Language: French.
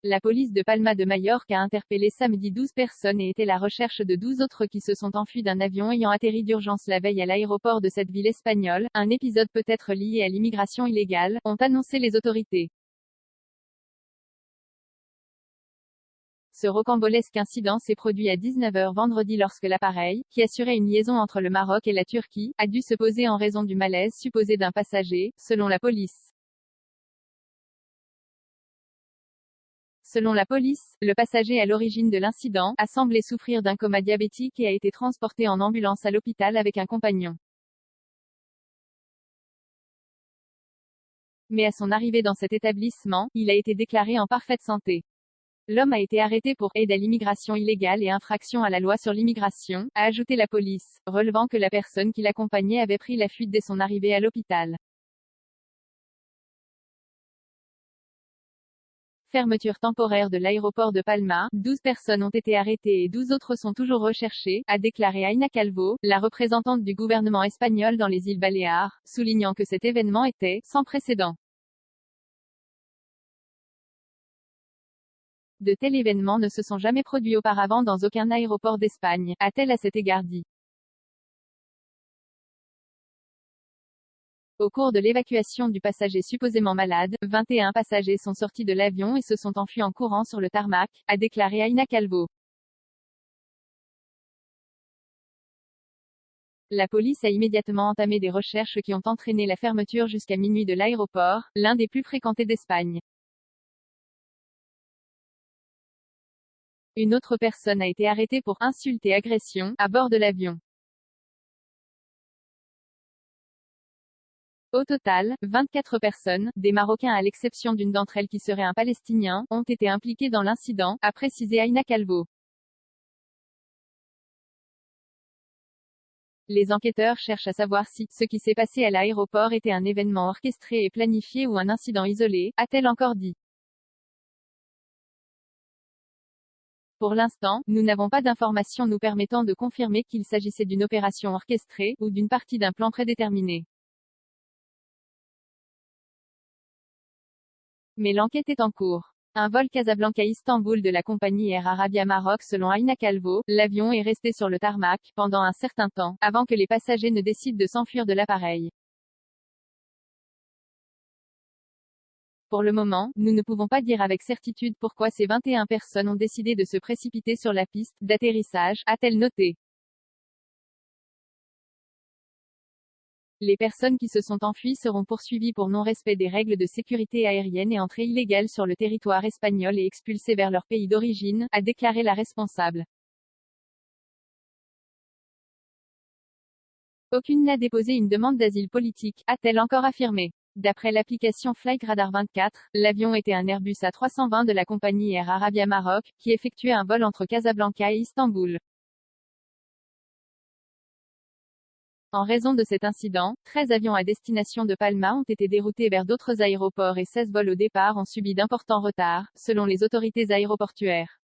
La police de Palma de Majorque a interpellé samedi 12 personnes et était à la recherche de 12 autres qui se sont enfuis d'un avion ayant atterri d'urgence la veille à l'aéroport de cette ville espagnole. Un épisode peut être lié à l'immigration illégale, ont annoncé les autorités. Ce rocambolesque incident s'est produit à 19 h vendredi lorsque l'appareil, qui assurait une liaison entre le Maroc et la Turquie, a dû se poser en raison du malaise supposé d'un passager, selon la police. Selon la police, le passager à l'origine de l'incident a semblé souffrir d'un coma diabétique et a été transporté en ambulance à l'hôpital avec un compagnon. Mais à son arrivée dans cet établissement, il a été déclaré en parfaite santé. L'homme a été arrêté pour aide à l'immigration illégale et infraction à la loi sur l'immigration, a ajouté la police, relevant que la personne qui l'accompagnait avait pris la fuite dès son arrivée à l'hôpital. Fermeture temporaire de l'aéroport de Palma, 12 personnes ont été arrêtées et 12 autres sont toujours recherchées, a déclaré Aina Calvo, la représentante du gouvernement espagnol dans les îles Baléares, soulignant que cet événement était sans précédent. De tels événements ne se sont jamais produits auparavant dans aucun aéroport d'Espagne, a-t-elle à cet égard dit. Au cours de l'évacuation du passager supposément malade, 21 passagers sont sortis de l'avion et se sont enfuis en courant sur le tarmac, a déclaré Aina Calvo. La police a immédiatement entamé des recherches qui ont entraîné la fermeture jusqu'à minuit de l'aéroport, l'un des plus fréquentés d'Espagne. Une autre personne a été arrêtée pour insulte et agression, à bord de l'avion. Au total, 24 personnes, des Marocains à l'exception d'une d'entre elles qui serait un Palestinien, ont été impliquées dans l'incident, a précisé Aina Calvo. Les enquêteurs cherchent à savoir si ce qui s'est passé à l'aéroport était un événement orchestré et planifié ou un incident isolé, a-t-elle encore dit. Pour l'instant, nous n'avons pas d'informations nous permettant de confirmer qu'il s'agissait d'une opération orchestrée, ou d'une partie d'un plan prédéterminé. Mais l'enquête est en cours. Un vol Casablanca-Istanbul de la compagnie Air Arabia Maroc selon Aina Calvo, l'avion est resté sur le tarmac, pendant un certain temps, avant que les passagers ne décident de s'enfuir de l'appareil. Pour le moment, nous ne pouvons pas dire avec certitude pourquoi ces 21 personnes ont décidé de se précipiter sur la piste d'atterrissage, a-t-elle noté. Les personnes qui se sont enfuies seront poursuivies pour non-respect des règles de sécurité aérienne et entrée illégale sur le territoire espagnol et expulsées vers leur pays d'origine, a déclaré la responsable. Aucune n'a déposé une demande d'asile politique, a-t-elle encore affirmé. D'après l'application Flightradar 24, l'avion était un Airbus A320 de la compagnie Air Arabia Maroc, qui effectuait un vol entre Casablanca et Istanbul. En raison de cet incident, 13 avions à destination de Palma ont été déroutés vers d'autres aéroports et 16 vols au départ ont subi d'importants retards, selon les autorités aéroportuaires.